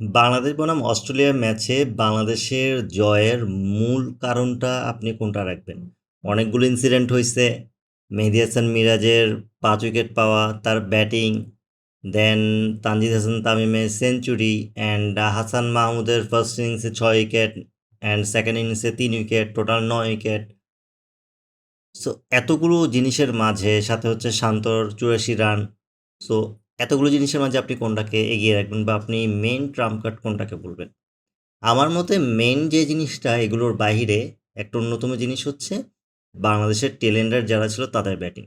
বাংলাদেশ বনাম অস্ট্রেলিয়ার ম্যাচে বাংলাদেশের জয়ের মূল কারণটা আপনি কোনটা রাখবেন? অনেকগুলো ইনসিডেন্ট হইছে। মেহেদী হাসান মিরাজের ৫ উইকেট পাওয়া, তার ব্যাটিং, দেন তানজিদ হাসান তামিমের সেঞ্চুরি অ্যান্ড হাসান মাহমুদের ফার্স্ট ইনিংসে ৬ উইকেট অ্যান্ড সেকেন্ড ইনিংসে ৩ উইকেট, টোটাল ৯ উইকেট। সো এতগুলো জিনিসের মাঝে সাথে হচ্ছে শান্তর ৮৪ রান। সো এতগুলো জিনিসের মাঝে আপনি কোনটাকে এগিয়ে রাখবেন বা আপনি মেইন ট্রাম্প কার্ড কোনটাকে বলবেন? আমার মতে মেইন যে জিনিসটা এগুলোর বাহিরে একটা অন্যতম জিনিস হচ্ছে বাংলাদেশের টেলেন্ডার যারা ছিল তাদের ব্যাটিং।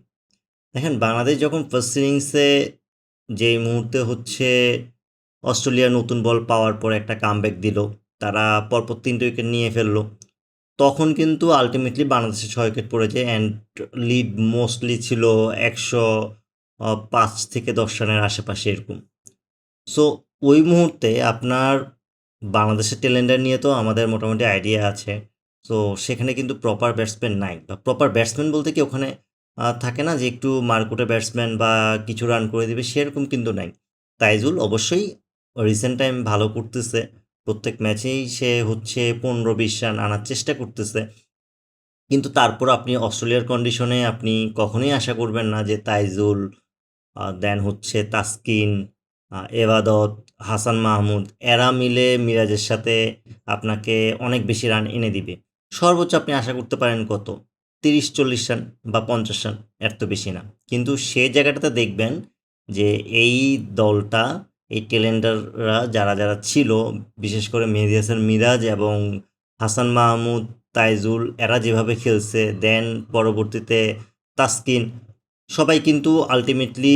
দেখেন বাংলাদেশ যখন ফার্স্ট ইনিংসে যেই মুহূর্তে হচ্ছে অস্ট্রেলিয়া নতুন বল পাওয়ার পর একটা কামব্যাক দিল, তারা পরপর ৩টে উইকেট নিয়ে ফেললো, তখন কিন্তু আলটিমেটলি বাংলাদেশে ৬ উইকেট পড়েছে অ্যান্ড লিড মোস্টলি ছিল ১০৫ থেকে ১০ রানের আশেপাশে এরকম। সো ওই মুহূর্তে আপনার বাংলাদেশের টেলেন্ডার নিয়ে তো আমাদের মোটামুটি আইডিয়া আছে। সো সেখানে কিন্তু প্রপার ব্যাটসম্যান নাই, বা প্রপার ব্যাটসম্যান বলতে কি ওখানে থাকে না যে একটু মারকুটে ব্যাটসম্যান বা কিছু রান করে দেবে, সেরকম কিন্তু নাই। তাইজুল অবশ্যই রিসেন্ট টাইম ভালো করতেছে, প্রত্যেক ম্যাচেই সে হচ্ছে ১৫-২০ রান আনার চেষ্টা করতেছে। কিন্তু তারপর আপনি অস্ট্রেলিয়ার কন্ডিশনে আপনি কখনোই আশা করবেন না যে তাইজুল, দেন হচ্ছে তাসকিন, এবাদত, হাসান মাহমুদ এরা মিলে মিরাজের সাথে আপনাকে অনেক বেশি রান এনে দিবে। সর্বোচ্চ আপনি আশা করতে পারেন কত? ৩০-৪০ রান বা ৫০ রান, এর তো বেশি না। কিন্তু সে জায়গাটাতে দেখবেন যে এই দলটা, এই টেলেন্ডাররা যারা ছিল, বিশেষ করে মেহেদী হাসান মিরাজ এবং হাসান মাহমুদ, তাইজুল এরা যেভাবে খেলছে, দেন পরবর্তীতে তাসকিন, সবাই কিন্তু আলটিমেটলি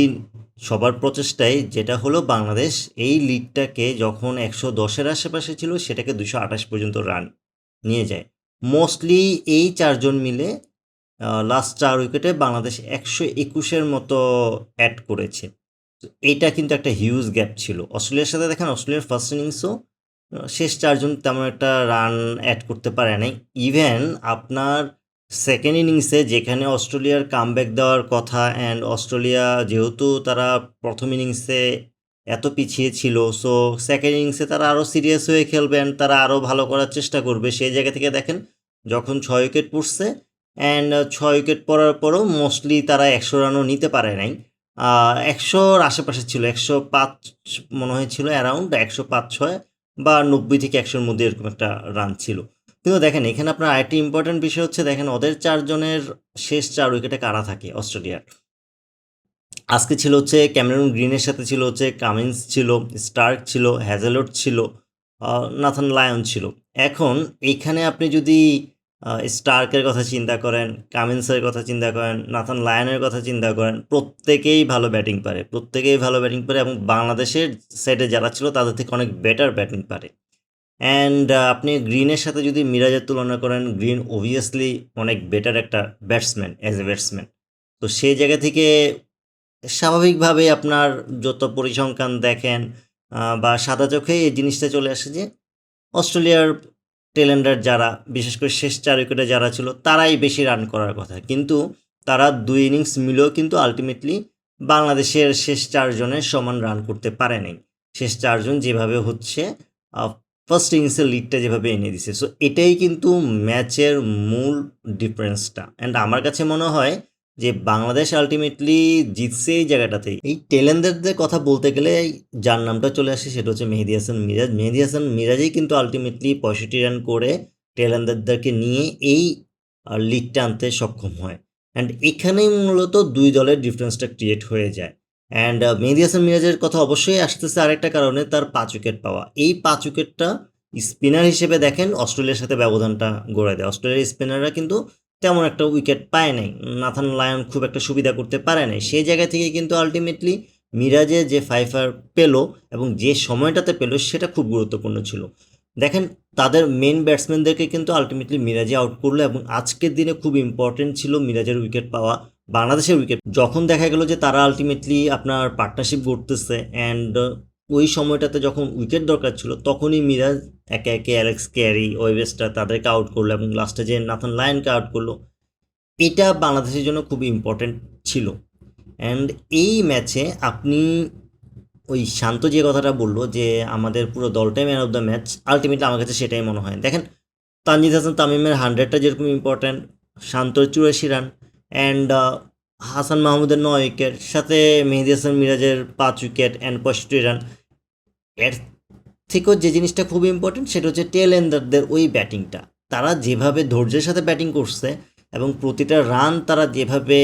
সবার প্রচেষ্টায় যেটা হলো বাংলাদেশ এই লিগটাকে যখন ১১০-এর আশেপাশে ছিল সেটাকে ২২৮ পর্যন্ত রান নিয়ে যায়। মোস্টলি এই ৪ জন মিলে লাস্ট ৪ উইকেটে বাংলাদেশ ১২১-এর মতো অ্যাড করেছে। তো এইটা কিন্তু একটা হিউজ গ্যাপ ছিল। অস্ট্রেলিয়ার সাথে দেখেন অস্ট্রেলিয়ার ফার্স্ট ইনিংসও শেষ ৪ জন তেমন একটা রান অ্যাড করতে পারে নাই। ইভেন আপনার সেকেন্ড ইনিংসে যেখানে অস্ট্রেলিয়ার কামব্যাক দেওয়ার কথা অ্যান্ড অস্ট্রেলিয়া যেহেতু তারা প্রথম ইনিংসে এত পিছিয়ে ছিল, সো সেকেন্ড ইনিংসে তারা আরও সিরিয়াস হয়ে খেলবেন, তারা আরও ভালো করার চেষ্টা করবে। সেই জায়গা থেকে দেখেন যখন ৬ উইকেট পড়ছে অ্যান্ড ৬ উইকেট পড়ার পরও মোস্টলি তারা ১০০ রানও নিতে পারে নাই। ১০০-র আশেপাশে ছিল, ১০৫ মনে হয়েছিল, অ্যারাউন্ড ১০৫-৬ বা ৯০ থেকে ১০০-র মধ্যে এরকম একটা রান ছিল। কিন্তু দেখেন এখানে আপনার আরেকটি ইম্পর্টেন্ট বিষয় হচ্ছে, দেখেন ওদের ৪ জনের শেষ ৪ উইকেটে কারা থাকে অস্ট্রেলিয়ার। আজকে ছিল হচ্ছে ক্যামেরুন গ্রিনের সাথে ছিল হচ্ছে কামিন্স ছিল, স্টার্ক ছিল, হ্যাজেলউড ছিল, নাথান লায়ন ছিল। এখন এইখানে আপনি যদি স্টার্কের কথা চিন্তা করেন, কামিন্সের কথা চিন্তা করেন, নাথান লায়নের কথা চিন্তা করেন, প্রত্যেকেই ভালো ব্যাটিং পারে, প্রত্যেকেই ভালো ব্যাটিং পারে এবং বাংলাদেশের সাইডে যারা ছিল তাদের থেকে অনেক বেটার ব্যাটিং পারে। অ্যান্ড আপনি গ্রিনের সাথে যদি মিরাজের তুলনা করেন, গ্রিন অবভিয়াসলি অনেক বেটার একটা ব্যাটসম্যান অ্যাজ এ ব্যাটসম্যান। তো সেই জায়গা থেকে স্বাভাবিকভাবে আপনার যত পরিসংখ্যান দেখেন বা সাদা চোখেই এই জিনিসটা চলে আসে যে অস্ট্রেলিয়ার টেলেন্ডার যারা, বিশেষ করে শেষ ৪ উইকেটে যারা ছিল তারাই বেশি রান করার কথা। কিন্তু তারা ২ ইনিংস মিলেও কিন্তু আলটিমেটলি বাংলাদেশের শেষ ৪ জনের সমান রান করতে পারে নাই। শেষ ৪ জন যেভাবে হচ্ছে ফার্স্ট ইনিংসের লিডটা যেভাবে এনে দিছে। সো এটাই কিন্তু ম্যাচের মূল ডিফারেন্সটা। অ্যান্ড আমার কাছে মনে হয় যে বাংলাদেশ আলটিমেটলি জিতছে এই জায়গাটাতেই। এই টেলেন্ডারদের কথা বলতে গেলে যার নামটা চলে আসে সেটা হচ্ছে মেহেদী হাসান মিরাজ। মেহেদী হাসান মিরাজই কিন্তু আলটিমেটলি ৬৫ রান করে টেলেন্ডারদেরকে নিয়ে এই লিগটা আনতে সক্ষম হয়। অ্যান্ড এখানেই মূলত দুই দলের ডিফারেন্সটা ক্রিয়েট হয়ে যায়। অ্যান্ড মেহেদী হাসান মিরাজের কথা অবশ্যই আসতেছে আরেকটা কারণে, তার ৫ উইকেট পাওয়া। এই ৫ উইকেটটা স্পিনার হিসেবে দেখেন অস্ট্রেলিয়ার সাথে ব্যবধানটা গড়ে দেয়। অস্ট্রেলিয়ার স্পিনাররা কিন্তু তেমন একটা উইকেট পায় নাই, নাথান লায়ন খুব একটা সুবিধা করতে পারে নাই। সেই জায়গা থেকে কিন্তু আলটিমেটলি মিরাজে যে ফাইফার পেলো এবং যে সময়টাতে পেলো সেটা খুব গুরুত্বপূর্ণ ছিল। দেখেন তাদের মেন ব্যাটসম্যানদেরকে কিন্তু আলটিমেটলি মিরাজে আউট করলো এবং আজকের দিনে খুব ইম্পর্টেন্ট ছিল মিরাজের উইকেট পাওয়া। বাংলাদেশের উইকেট যখন দেখা গেল যে তারা আলটিমেটলি আপনার পার্টনারশিপ গড়তেছে অ্যান্ড ওই সময়টাতে যখন উইকেট দরকার ছিল তখনই মিরাজ একে একে অ্যালেক্স ক্যারি, ওয়েবেস্টার তাদেরকে আউট করলো এবং লাস্টে যে নাথান লায়নকে আউট করলো, এটা বাংলাদেশের জন্য খুব ইম্পর্টেন্ট ছিল। অ্যান্ড এই ম্যাচে আপনি ওই শান্ত যে কথাটা বললো যে আমাদের পুরো দলটাই man of the match, ultimately আমার কাছে সেটাই মনে হয়। দেখেন তানজিদ হাসান তামিমের 100টা যেরকম ইম্পর্ট্যান্ট, শান্তর 84 রান, অ্যান্ড হাসান মাহমুদের 9 উইকেট, সাথে মেহেদী হাসান মিরাজের 5 উইকেট অ্যান্ড 65 রান। এর থেকেও যে জিনিসটা খুব ইম্পর্টেন্ট সেটা হচ্ছে টেল এন্ডারদের ওই ব্যাটিংটা। তারা যেভাবে ধৈর্যের সাথে ব্যাটিং করছে এবং প্রতিটা রান তারা যেভাবে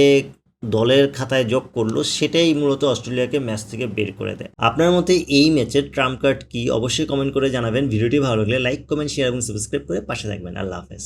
দলের খাতায় যোগ করলো, সেটাই মূলত অস্ট্রেলিয়াকে ম্যাচ থেকে বের করে দেয়। আপনার মতে এই ম্যাচের ট্রাম্প কার্ড কি? অবশ্যই কমেন্ট করে জানাবেন। ভিডিওটি ভালো লাগলে লাইক, কমেন্ট, শেয়ার এবং সাবস্ক্রাইব করে পাশে থাকবেন। আল্লাহ হাফেজ।